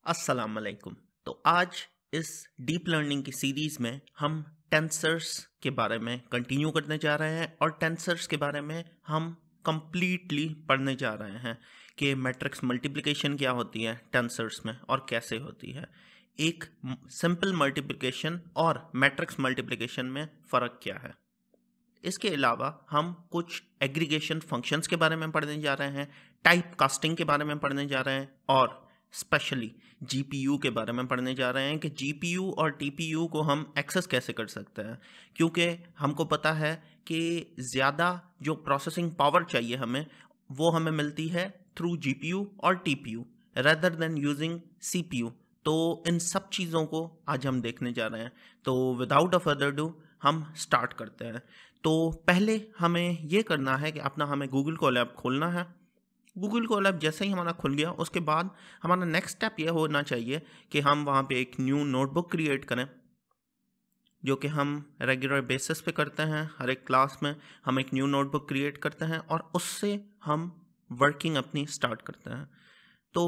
अस्सलाम वालेकुम। तो आज इस डीप लर्निंग की सीरीज़ में हम टेंसर्स के बारे में कंटिन्यू करने जा रहे हैं और टेंसर्स के बारे में हम कंप्लीटली पढ़ने जा रहे हैं कि मैट्रिक्स मल्टीप्लिकेशन क्या होती है टेंसर्स में और कैसे होती है। एक सिंपल मल्टीप्लिकेशन और मैट्रिक्स मल्टीप्लिकेशन में फ़र्क क्या है। इसके अलावा हम कुछ एग्रीगेशन फंक्शंस के बारे में पढ़ने जा रहे हैं, टाइप कास्टिंग के बारे में पढ़ने जा रहे हैं और स्पेशली जीपीयू के बारे में पढ़ने जा रहे हैं कि जीपीयू और टीपीयू को हम एक्सेस कैसे कर सकते हैं, क्योंकि हमको पता है कि ज़्यादा जो प्रोसेसिंग पावर चाहिए हमें वो हमें मिलती है थ्रू जीपीयू और TPU rather than using CPU. तो इन सब चीज़ों को आज हम देखने जा रहे हैं। तो विदाउट अ फर्दर डू हम स्टार्ट करते हैं। तो पहले हमें ये करना है कि हमें गूगल कोलैब खोलना है। गूगल कोलैब जैसे ही हमारा खुल गया उसके बाद हमारा नेक्स्ट स्टेप ये होना चाहिए कि हम वहाँ पे एक न्यू नोटबुक क्रिएट करें, जो कि हम रेगुलर बेसिस पे करते हैं। हर एक क्लास में हम एक न्यू नोटबुक क्रिएट करते हैं और उससे हम वर्किंग अपनी स्टार्ट करते हैं। तो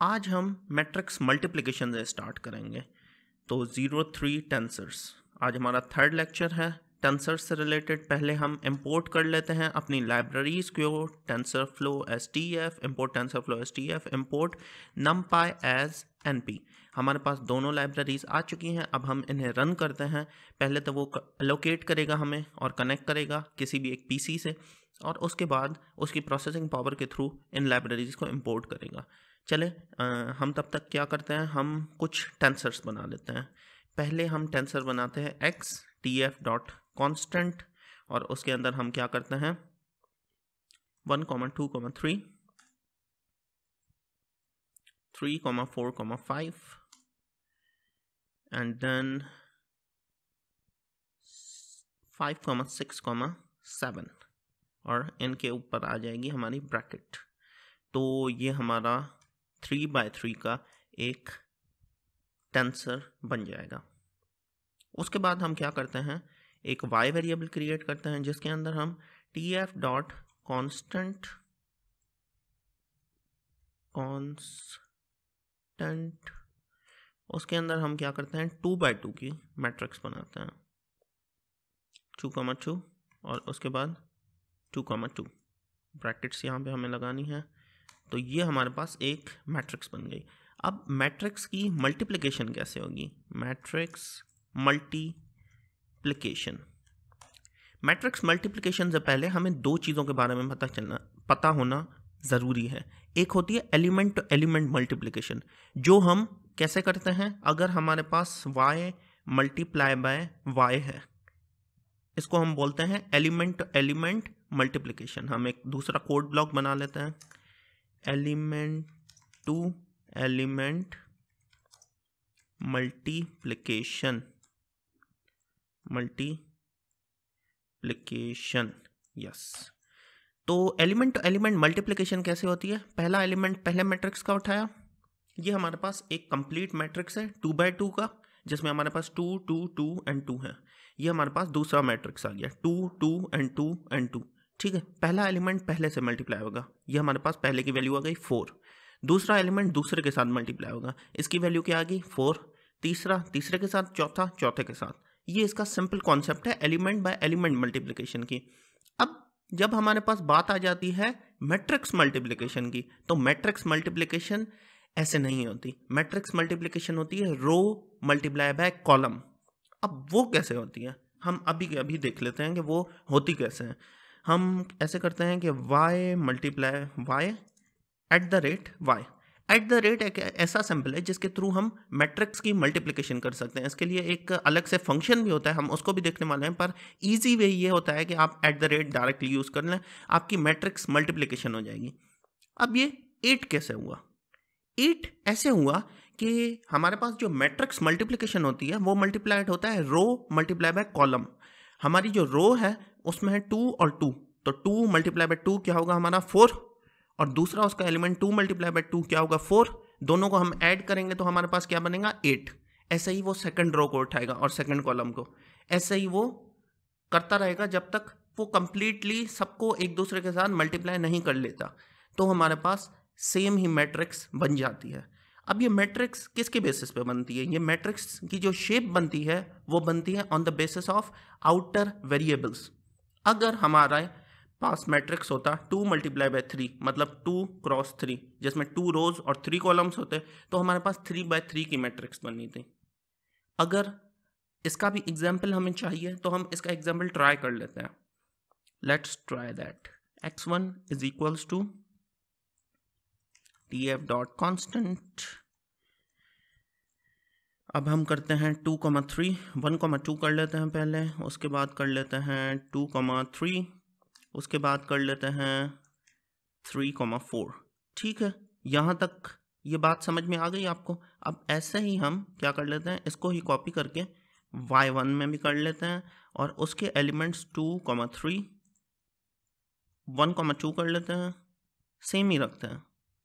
आज हम मैट्रिक्स मल्टीप्लिकेशन से स्टार्ट करेंगे। तो 03 टेंसर्स आज हमारा थर्ड लेक्चर है टेंसर से रिलेटेड। पहले हम इंपोर्ट कर लेते हैं अपनी लाइब्रेरीज को, TensorFlow STF, import TensorFlow STF, import numpy as NP। हमारे पास दोनों लाइब्रेरीज आ चुकी हैं। अब हम इन्हें रन करते हैं। पहले तो वो एलोकेट करेगा हमें और कनेक्ट करेगा किसी भी एक PC से, और उसके बाद उसकी प्रोसेसिंग पावर के थ्रू इन लाइब्रेरीज को इंपोर्ट करेगा। चले हम तब तक क्या करते हैं, हम कुछ टेंसर्स बना लेते हैं। पहले हम टेंसर बनाते हैं x tf डॉट कॉन्स्टेंट, और उसके अंदर हम क्या करते हैं 1, 2, 3, 3, 4, 5 एंड देन 5, 6, 7, और इनके ऊपर आ जाएगी हमारी ब्रैकेट। तो ये हमारा 3x3 का एक टेंसर बन जाएगा। उसके बाद हम क्या करते हैं, एक y वेरिएबल क्रिएट करते हैं जिसके अंदर हम tf डॉट कॉन्स्टेंट उसके अंदर हम क्या करते हैं 2x2 की मैट्रिक्स बनाते हैं, 2, और उसके बाद 2, ब्रैकेट्स यहाँ पे हमें लगानी है। तो ये हमारे पास एक मैट्रिक्स बन गई। अब मैट्रिक्स की मल्टीप्लिकेशन कैसे होगी, मैट्रिक्स मल्टीप्लिकेशन से पहले हमें दो चीज़ों के बारे में पता होना ज़रूरी है। एक होती है एलिमेंट टू एलिमेंट मल्टीप्लिकेशन, जो हम कैसे करते हैं, अगर हमारे पास y मल्टीप्लाई बाय y है, इसको हम बोलते हैं एलिमेंट टू एलिमेंट मल्टीप्लिकेशन। हम एक दूसरा कोड ब्लॉक बना लेते हैं, element to element multiplication, yes. तो एलिमेंट टू एलिमेंट मल्टीप्लिकेशन कैसे होती है, पहला एलिमेंट पहले मैट्रिक्स का उठाया, ये हमारे पास एक कंप्लीट मैट्रिक्स है 2x2 का, जिसमें हमारे पास 2, 2, 2 एंड 2 है। ये हमारे पास दूसरा मैट्रिक्स आ गया 2, 2 एंड 2 एंड 2। ठीक है, पहला एलिमेंट पहले से मल्टीप्लाई होगा, ये हमारे पास पहले की वैल्यू आ गई 4। दूसरा एलिमेंट दूसरे के साथ मल्टीप्लाई होगा, इसकी वैल्यू क्या आ गई 4। तीसरा तीसरे के साथ, चौथा चौथे के साथ। ये इसका सिंपल कॉन्सेप्ट है एलिमेंट बाय एलिमेंट मल्टीप्लिकेशन की। अब जब हमारे पास बात आ जाती है मैट्रिक्स मल्टीप्लिकेशन की, तो मैट्रिक्स मल्टीप्लिकेशन ऐसे नहीं होती। मैट्रिक्स मल्टीप्लिकेशन होती है रो मल्टीप्लाई बाय कॉलम। अब वो कैसे होती है हम अभी देख लेते हैं कि वो होती कैसे है। हम ऐसे करते हैं कि y multiply y at the rate एक ऐसा सिंबल है जिसके थ्रू हम मैट्रिक्स की मल्टीप्लिकेशन कर सकते हैं। इसके लिए एक अलग से फंक्शन भी होता है, हम उसको भी देखने वाले हैं, पर इजी वे ये होता है कि आप at the rate directly use कर लें, आपकी मैट्रिक्स मल्टीप्लिकेशन हो जाएगी। अब ये 8 कैसे हुआ, 8 ऐसे हुआ कि हमारे पास जो मैट्रिक्स मल्टीप्लिकेशन होती है वो मल्टीप्लाइड होता है रो मल्टीप्लाई बाय कॉलम। हमारी जो रो है उसमें है 2 और 2, तो 2 मल्टीप्लाई बाय 2 क्या होगा हमारा 4, और दूसरा उसका एलिमेंट 2 मल्टीप्लाई बाय 2 क्या होगा 4। दोनों को हम ऐड करेंगे तो हमारे पास क्या बनेगा 8। ऐसे ही वो सेकंड रो को उठाएगा और सेकंड कॉलम को, ऐसे ही वो करता रहेगा जब तक वो कंप्लीटली सबको एक दूसरे के साथ मल्टीप्लाई नहीं कर लेता। तो हमारे पास सेम ही मैट्रिक्स बन जाती है। अब ये मैट्रिक्स किसके बेसिस पे बनती है? ये मैट्रिक्स की जो शेप बनती है वो बनती है on the basis of outer variables. अगर हमारा पास मैट्रिक्स होता 2 मल्टीप्लाई बाय 3 मतलब 2 क्रॉस 3 जिसमें 2 रोज और 3 कॉलम्स होते तो हमारे पास 3 बाय 3 की मैट्रिक्स बननी थी। अगर इसका भी एग्जाम्पल हमें चाहिए तो हम इसका एग्जाम्पल ट्राई कर लेते हैं। Let's try that. x1 is equals to tf dot constant. अब हम करते हैं 2,3 1,2 कर लेते हैं पहले, उसके बाद कर लेते हैं 2,3, उसके बाद कर लेते हैं 3,4। ठीक है, यहाँ तक ये बात समझ में आ गई आपको। अब ऐसे ही हम क्या कर लेते हैं, इसको ही कॉपी करके y1 में भी कर लेते हैं और उसके एलिमेंट्स 2,3 1,2 कर लेते हैं, सेम ही रखते हैं।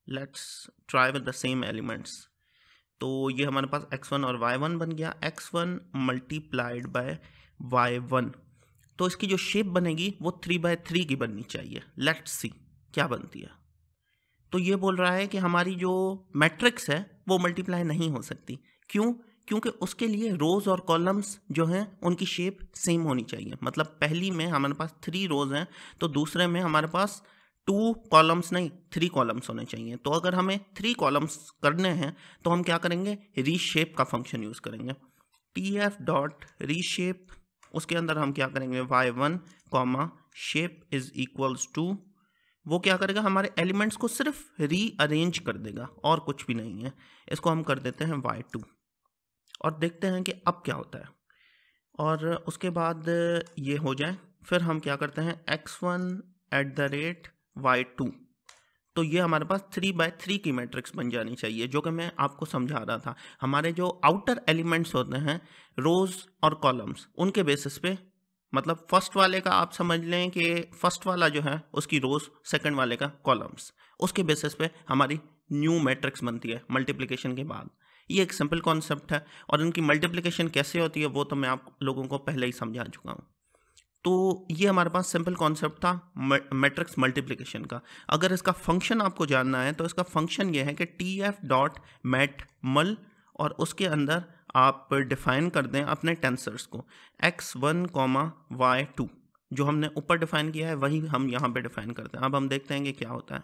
Let's try with the same elements. तो ये हमारे पास x1 और y1 बन गया, x1 मल्टीप्लाइड बाय y1। तो इसकी जो शेप बनेगी वो 3/3 की बननी चाहिए। लेट्स सी क्या बनती है। तो ये बोल रहा है कि हमारी जो मैट्रिक्स है वो मल्टीप्लाई नहीं हो सकती। क्यों? क्योंकि उसके लिए रोज और कॉलम्स जो हैं उनकी शेप सेम होनी चाहिए। मतलब पहली में हमारे पास 3 रोज हैं तो दूसरे में हमारे पास 2 कॉलम्स नहीं 3 कॉलम्स होने चाहिए। तो अगर हमें 3 कॉलम्स करने हैं तो हम क्या करेंगे, रीशेप का फंक्शन यूज करेंगे। tf डॉट रीशेप, उसके अंदर हम क्या करेंगे y1 comma shape is equals to, वो क्या करेगा हमारे एलिमेंट्स को सिर्फ रीअरेंज कर देगा और कुछ भी नहीं है। इसको हम कर देते हैं y2 और देखते हैं कि अब क्या होता है। और उसके बाद ये हो जाए फिर हम क्या करते हैं x1 at the rate y2। तो ये हमारे पास 3/3 की मैट्रिक्स बन जानी चाहिए, जो कि मैं आपको समझा रहा था। हमारे जो आउटर एलिमेंट्स होते हैं रोज और कॉलम्स, उनके बेसिस पे, मतलब फर्स्ट वाले का आप समझ लें कि फर्स्ट वाला जो है उसकी रोज, सेकंड वाले का कॉलम्स, उसके बेसिस पे हमारी न्यू मैट्रिक्स बनती है मल्टीप्लिकेशन के बाद। ये एक सिंपल कॉन्सेप्ट है और इनकी मल्टीप्लिकेशन कैसे होती है वो तो मैं आप लोगों को पहले ही समझा चुका हूँ। तो ये हमारे पास सिंपल कॉन्सेप्ट था मैट्रिक्स मल्टीप्लिकेशन का। अगर इसका फंक्शन आपको जानना है तो इसका फंक्शन ये है कि tf डॉट मैट मल और उसके अंदर आप डिफाइन कर दें अपने टेंसर्स को x1 y2, जो हमने ऊपर डिफाइन किया है वही हम यहाँ पे डिफाइन करते हैं। अब हम देखते हैं कि क्या होता है।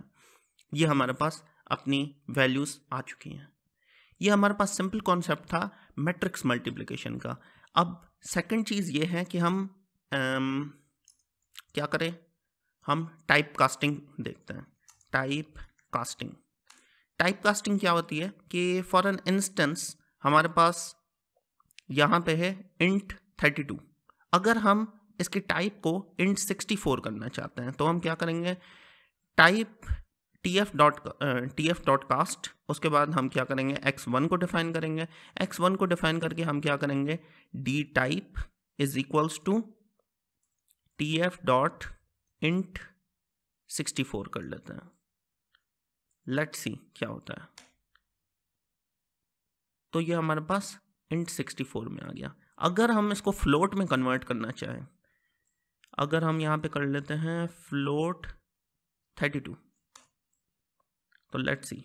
ये हमारे पास अपनी वैल्यूज आ चुकी हैं। ये हमारे पास सिंपल कॉन्सेप्ट था मैट्रिक्स मल्टीप्लिकेशन का। अब सेकंड चीज़ ये है कि हम क्या करें, हम टाइप कास्टिंग देखते हैं। टाइप कास्टिंग क्या होती है कि फॉर एन इंस्टेंस हमारे पास यहाँ पे है int 32। अगर हम इसकी टाइप को int 64 करना चाहते हैं तो हम क्या करेंगे, टाइप tf डॉट कास्ट, उसके बाद हम क्या करेंगे x1 को डिफाइन करेंगे। x1 को डिफाइन करके हम क्या करेंगे d type is equals to tf dot int 64 कर लेते हैं। लेट्स सी क्या होता है। तो ये हमारे पास int 64 में आ गया। अगर हम इसको फ्लोट में कन्वर्ट करना चाहें, अगर हम यहाँ पे कर लेते हैं फ्लोट 32, तो लेट्स सी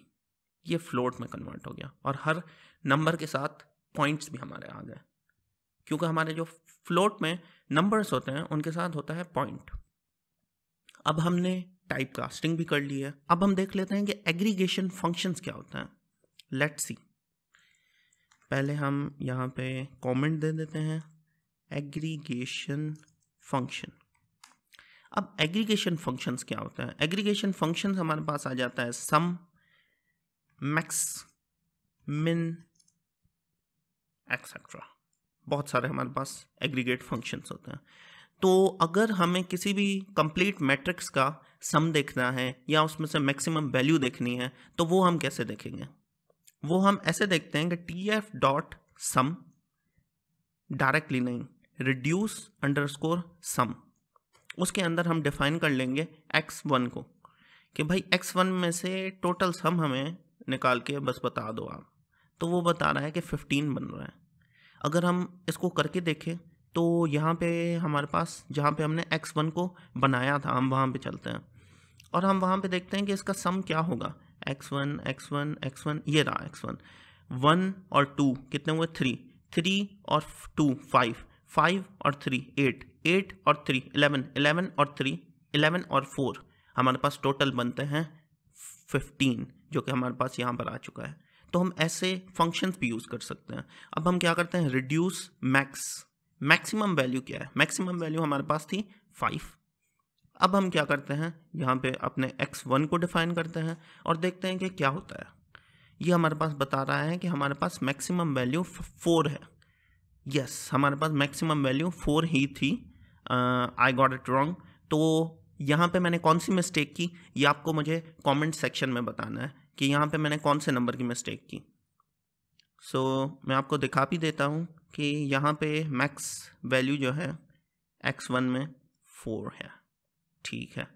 ये फ्लोट में कन्वर्ट हो गया और हर नंबर के साथ पॉइंट्स भी हमारे आ गए, क्योंकि हमारे जो फ्लोट में नंबर्स होते हैं उनके साथ होता है पॉइंट। अब हमने टाइप कास्टिंग भी कर ली है। अब हम देख लेते हैं कि एग्रीगेशन फंक्शंस क्या होता है। लेट्स सी, पहले हम यहाँ पे कमेंट दे देते हैं एग्रीगेशन फंक्शन। अब एग्रीगेशन फंक्शंस क्या होता है। एग्रीगेशन फंक्शंस हमारे पास आ जाता है सम, मैक्स, मिन, एक्सेट्रा। बहुत सारे हमारे पास एग्रीगेट फंक्शंस होते हैं। तो अगर हमें किसी भी कंप्लीट मैट्रिक्स का सम देखना है या उसमें से मैक्सिमम वैल्यू देखनी है तो वो हम कैसे देखेंगे, वो हम ऐसे देखते हैं कि tf डॉट सम, डायरेक्टली नहीं, रिड्यूस अंडरस्कोर सम, उसके अंदर हम डिफाइन कर लेंगे x1 को कि भाई x1 में से टोटल सम हमें निकाल के बस बता दो आप। तो वो बता रहा है कि 15 बन रहा है। अगर हम इसको करके देखें तो यहाँ पे हमारे पास जहाँ पे हमने x1 को बनाया था हम वहाँ पे चलते हैं और हम वहाँ पे देखते हैं कि इसका सम क्या होगा। x1 x1 x1, ये रहा x1, 1 और 2 कितने हुए 3, 3 और 2 5, 5 और 3 8, 8 और 3 11, 11 और 3 11 और 4, हमारे पास टोटल बनते हैं 15, जो कि हमारे पास यहाँ पर आ चुका है। तो हम ऐसे फंक्शंस भी यूज़ कर सकते हैं। अब हम क्या करते हैं, रिड्यूस मैक्स, मैक्सिमम वैल्यू क्या है, मैक्सिमम वैल्यू हमारे पास थी 5। अब हम क्या करते हैं, यहाँ पे अपने x1 को डिफाइन करते हैं और देखते हैं कि क्या होता है। ये हमारे पास बता रहा है कि हमारे पास मैक्सिमम वैल्यू 4 है। यस, हमारे पास मैक्सिमम वैल्यू 4 ही थी। I got it wrong. तो यहाँ पे मैंने कौन सी मिस्टेक की, ये आपको मुझे कमेंट सेक्शन में बताना है कि यहाँ पे मैंने कौन से नंबर की मिस्टेक की। सो मैं आपको दिखा भी देता हूँ कि यहाँ पे मैक्स वैल्यू जो है x1 में 4 है। ठीक है,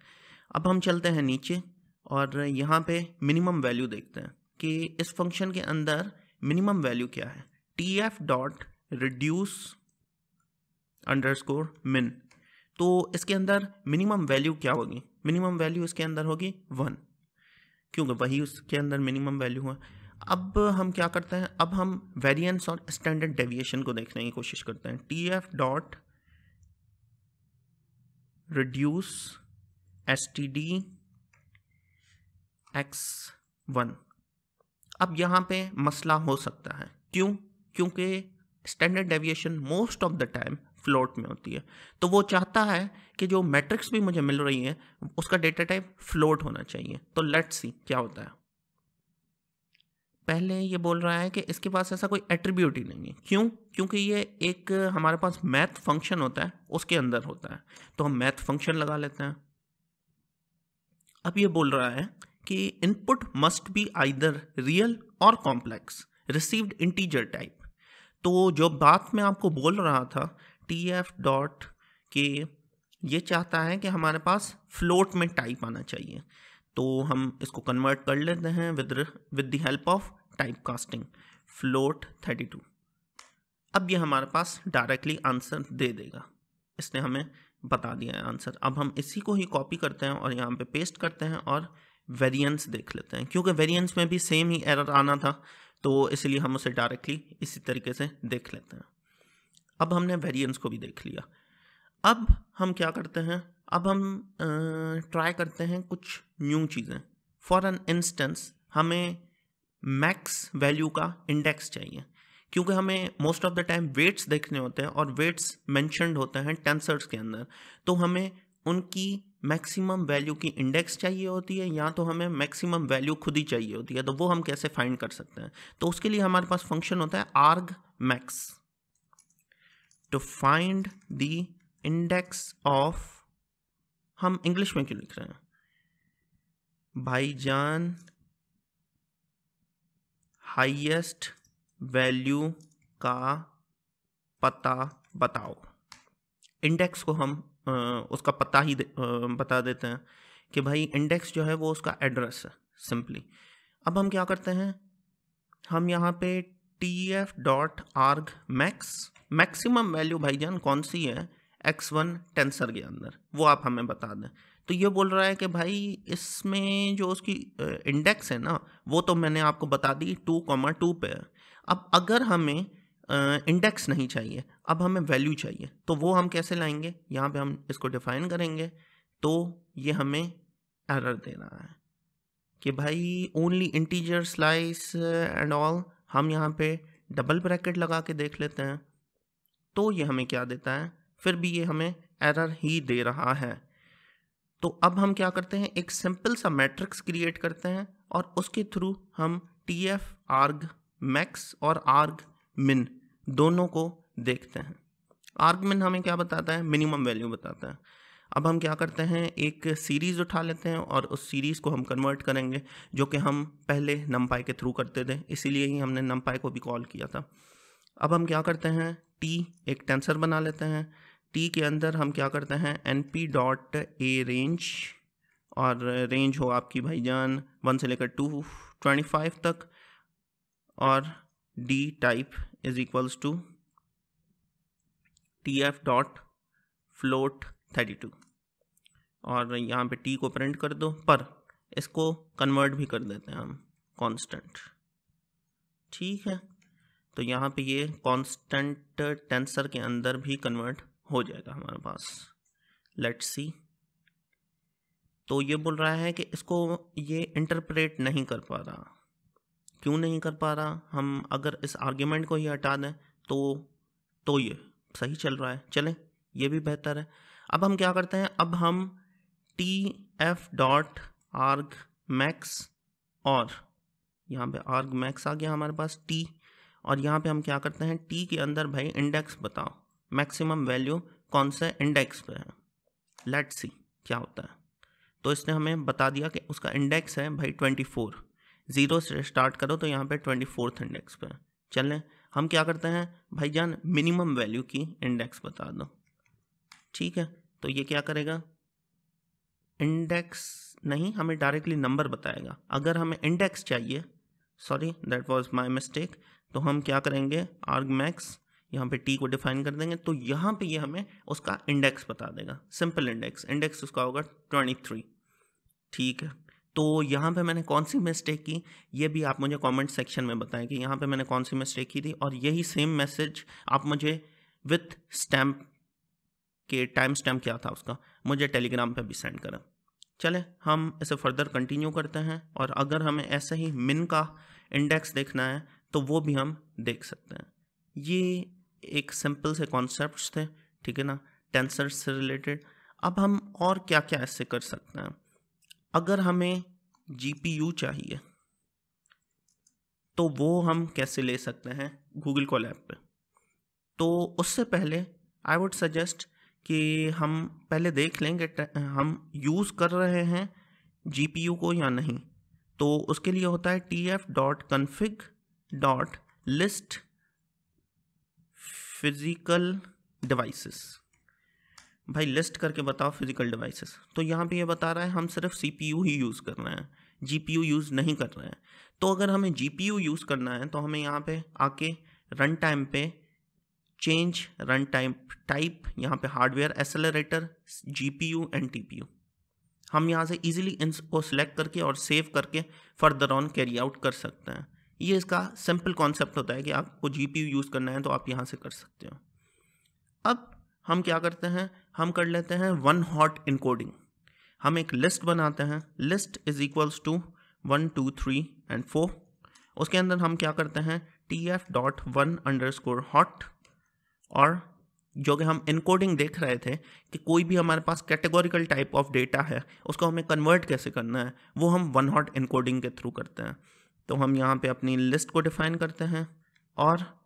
अब हम चलते हैं नीचे और यहाँ पे मिनिमम वैल्यू देखते हैं कि इस फंक्शन के अंदर मिनिमम वैल्यू क्या है। tf डॉट रिड्यूस अंडरस्कोर मिन, तो इसके अंदर मिनिमम वैल्यू क्या होगी, मिनिमम वैल्यू इसके अंदर होगी 1, क्योंकि वही उसके अंदर मिनिमम वैल्यू है। अब हम क्या करते हैं, अब हम वेरिएंस और स्टैंडर्ड डेविएशन को देखने की कोशिश करते हैं। tf dot reduce std x1। अब यहाँ पे मसला हो सकता है, क्यों, क्योंकि standard deviation most of the time float में होती है, तो वो चाहता है कि जो मैट्रिक्स भी मुझे मिल रही है उसका डेटा टाइप फ्लोट होना चाहिए। तो लेट्स सी क्या होता है। पहले ये बोल रहा है कि इसके पास ऐसा कोई एट्रीब्यूट ही नहीं है। क्यों, क्योंकि ये एक हमारे पास मैथ फंक्शन होता है उसके अंदर होता है, तो हम मैथ फंक्शन लगा लेते हैं। अब ये बोल रहा है कि input must be either real और कॉम्प्लेक्स रिसीव्ड इंटीजर टाइप। तो जो बात मैं आपको बोल रहा था, tf डॉट के ये चाहता है कि हमारे पास फ्लोट में टाइप आना चाहिए, तो हम इसको कन्वर्ट कर लेते हैं with the help of type casting, float 32। अब ये हमारे पास डायरेक्टली आंसर दे देगा, इसने हमें बता दिया है आंसर। अब हम इसी को ही कॉपी करते हैं और यहाँ पे पेस्ट करते हैं और वेरिएंस देख लेते हैं, क्योंकि वेरिएंस में भी सेम ही एरर आना था, तो इसलिए हम उसे डायरेक्टली इसी तरीके से देख लेते हैं। अब हमने वेरिएंस को भी देख लिया। अब हम क्या करते हैं, अब हम ट्राई करते हैं कुछ न्यू चीज़ें। फॉर एन इंस्टेंस हमें मैक्स वैल्यू का इंडेक्स चाहिए, क्योंकि हमें most of the time weights देखने होते हैं और वेट्स मेंशन्ड होते हैं टेंसर्स के अंदर, तो हमें उनकी मैक्सिमम वैल्यू की इंडेक्स चाहिए होती है, या तो हमें मैक्सिमम वैल्यू खुद ही चाहिए होती है। तो वो हम कैसे फाइंड कर सकते हैं, तो उसके लिए हमारे पास फंक्शन होता है argmax to find the index of, हम इंग्लिश में क्यों लिख रहे हैं, भाईजान हाईएस्ट वैल्यू का पता बताओ। इंडेक्स को हम उसका पता ही बता देते हैं कि भाई इंडेक्स जो है वो उसका एड्रेस है सिंपली। अब हम क्या करते हैं, हम यहाँ पे tf dot arg max, maximum value भाईजान कौन सी है x1 टेंसर के अंदर, वो आप हमें बता दें। तो ये बोल रहा है कि भाई इसमें जो उसकी इंडेक्स है ना, वो तो मैंने आपको बता दी 2,2 पे है। अब अगर हमें इंडेक्स नहीं चाहिए, अब हमें वैल्यू चाहिए, तो वो हम कैसे लाएंगे, यहाँ पे हम इसको डिफाइन करेंगे, तो ये हमें एरर दे रहा है कि भाई only integer slice and all. हम यहाँ पे डबल ब्रैकेट लगा के देख लेते हैं, तो ये हमें क्या देता है, फिर भी ये हमें एरर ही दे रहा है। तो अब हम क्या करते हैं, एक सिंपल सा मैट्रिक्स क्रिएट करते हैं और उसके थ्रू हम tf arg max और arg min दोनों को देखते हैं। arg min हमें क्या बताता है, मिनिमम वैल्यू बताता है। अब हम क्या करते हैं, एक सीरीज़ उठा लेते हैं और उस सीरीज़ को हम कन्वर्ट करेंगे, जो कि हम पहले numpy के थ्रू करते थे, इसीलिए ही हमने numpy को भी कॉल किया था। अब हम क्या करते हैं, t एक टेंसर बना लेते हैं, t के अंदर हम क्या करते हैं np डॉट ए रेंज, और रेंज हो आपकी भाईजान 1 से लेकर 225 तक, और d type is equals to tf dot float 32, और यहाँ पे t को प्रिंट कर दो। पर इसको कन्वर्ट भी कर देते हैं हम कांस्टेंट, ठीक है। तो यहाँ पे ये कांस्टेंट टेंसर के अंदर भी कन्वर्ट हो जाएगा हमारे पास। Let's see. तो ये बोल रहा है कि इसको ये इंटरप्रेट नहीं कर पा रहा। क्यों नहीं कर पा रहा? हम अगर इस आर्ग्यूमेंट को ही हटा दें तो ये सही चल रहा है, चलें ये भी बेहतर है। अब हम क्या करते हैं, अब हम tf.argmax और यहाँ पे argmax आ गया हमारे पास t, और यहाँ पे हम क्या करते हैं t के अंदर भाई इंडेक्स बताओ, मैक्सिमम वैल्यू कौन से इंडेक्स पे है। लेट्स सी क्या होता है। तो इसने हमें बता दिया कि उसका इंडेक्स है भाई 24, 0 से स्टार्ट करो तो यहाँ पे 24th इंडेक्स पे। चलें हम क्या करते हैं भाईजान, मिनिमम वैल्यू की इंडेक्स बता दो, ठीक है। तो ये क्या करेगा, इंडेक्स नहीं, हमें डायरेक्टली नंबर बताएगा। अगर हमें इंडेक्स चाहिए, sorry that was my mistake, तो हम क्या करेंगे argmax, यहाँ पे t को डिफाइन कर देंगे, तो यहाँ पे ये हमें उसका इंडेक्स बता देगा, सिंपल इंडेक्स उसका होगा 23, ठीक है। तो यहाँ पे मैंने कौन सी मिस्टेक की, ये भी आप मुझे कमेंट सेक्शन में बताएं कि यहाँ पे मैंने कौन सी मिस्टेक की थी, और यही सेम मैसेज आप मुझे विथ स्टैम्प के टाइम स्टैम्प क्या था उसका मुझे टेलीग्राम पे भी सेंड करें। चले हम इसे फर्दर कंटिन्यू करते हैं, और अगर हमें ऐसे ही मिन का इंडेक्स देखना है तो वो भी हम देख सकते हैं। ये एक सिंपल से कॉन्सेप्ट्स थे, ठीक है ना, टेंसर्स से रिलेटेड। अब हम और क्या क्या इससे कर सकते हैं। अगर हमें GPU चाहिए तो वो हम कैसे ले सकते हैं गूगल कोलैब पे। तो उससे पहले आई वुड सजेस्ट कि हम पहले देख लें कि हम यूज़ कर रहे हैं GPU को या नहीं। तो उसके लिए होता है tf.config.list फिजिकल डिवाइसेस। भाई लिस्ट करके बताओ फिजिकल डिवाइसेस। तो यहाँ पे ये बता रहा है हम सिर्फ CPU ही यूज़ कर रहे हैं, GPU यूज़ नहीं कर रहे हैं। तो अगर हमें GPU यूज़ करना है तो हमें यहाँ पे आके रन टाइम पे चेंज रन टाइम टाइप, यहाँ पे hardware accelerator GPU and TPU, हम यहाँ से इजीली इनको सिलेक्ट करके और सेव करके फर्दर ऑन कैरी आउट कर सकते हैं। ये इसका सिंपल कॉन्सेप्ट होता है कि आपको GPU यूज़ करना है तो आप यहाँ से कर सकते हो। अब हम क्या करते हैं, हम कर लेते हैं वन हॉट इनकोडिंग। हम एक लिस्ट बनाते हैं, list is equals to 1 2 3 and 4। उसके अंदर हम क्या करते हैं tf.1_hot, और जो कि हम इनकोडिंग देख रहे थे कि कोई भी हमारे पास कैटेगोरिकल टाइप ऑफ डेटा है उसको हमें कन्वर्ट कैसे करना है, वो हम वन हॉट इनकोडिंग के थ्रू करते हैं। तो हम यहाँ पे अपनी लिस्ट को डिफाइन करते हैं, और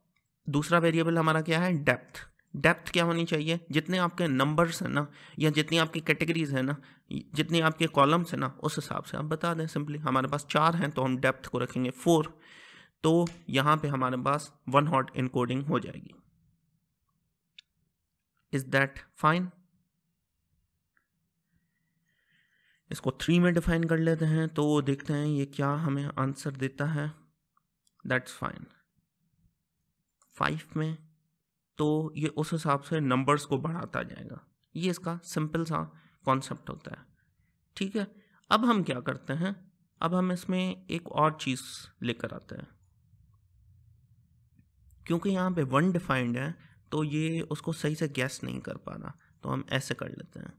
दूसरा वेरिएबल हमारा क्या है, डेप्थ। डेप्थ क्या होनी चाहिए, जितने आपके नंबर्स हैं ना, या जितनी आपकी कैटेगरीज है ना, जितनी आपके कॉलम्स हैं ना, उस हिसाब से आप बता दें। सिंपली हमारे पास 4 हैं तो हम डेप्थ को रखेंगे 4। तो यहाँ पे हमारे पास वन हॉट इनकोडिंग हो जाएगी। Is that fine? इसको 3 में डिफाइन कर लेते हैं, तो देखते हैं ये क्या हमें आंसर देता है। That's fine. 5 में तो ये उस हिसाब से नंबर्स को बढ़ाता जाएगा। ये इसका सिंपल सा कॉन्सेप्ट होता है, ठीक है। अब हम क्या करते हैं, अब हम इसमें एक और चीज़ लेकर आते हैं। क्योंकि यहाँ पे 1 डिफाइंड है तो ये उसको सही से गैस नहीं कर पा रहा, तो हम ऐसे कर लेते हैं,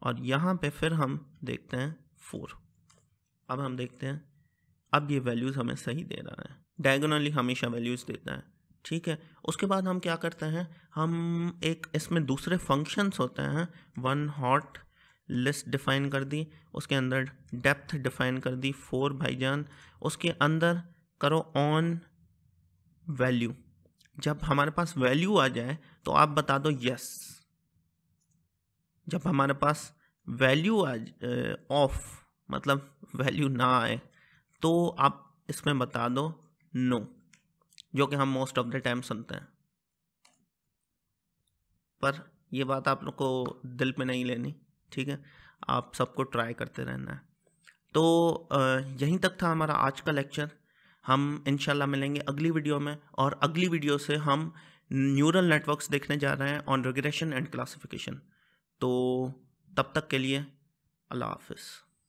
और यहाँ पे फिर हम देखते हैं 4। अब हम देखते हैं, अब ये वैल्यूज़ हमें सही दे रहा है, डायगोनली हमेशा वैल्यूज़ देता है, ठीक है। उसके बाद हम क्या करते हैं, हम एक इसमें दूसरे फंक्शंस होते हैं, वन हॉट लिस्ट डिफाइन कर दी, उसके अंदर डेप्थ डिफाइन कर दी 4 भाईजान, उसके अंदर करो ऑन वैल्यू। जब हमारे पास वैल्यू आ जाए तो आप बता दो यस। जब हमारे पास वैल्यू ऑफ मतलब वैल्यू ना आए तो आप इसमें बता दो नो, जो कि हम मोस्ट ऑफ द टाइम सुनते हैं। पर ये बात आप लोग को दिल पे नहीं लेनी, ठीक है, आप सबको ट्राई करते रहना है। तो यहीं तक था हमारा आज का लेक्चर। हम इंशाल्लाह मिलेंगे अगली वीडियो में, और अगली वीडियो से हम न्यूरल नेटवर्क्स देखने जा रहे हैं ऑन रिग्रेशन एंड क्लासिफिकेशन। तो तब तक के लिए अल्लाह हाफिज़।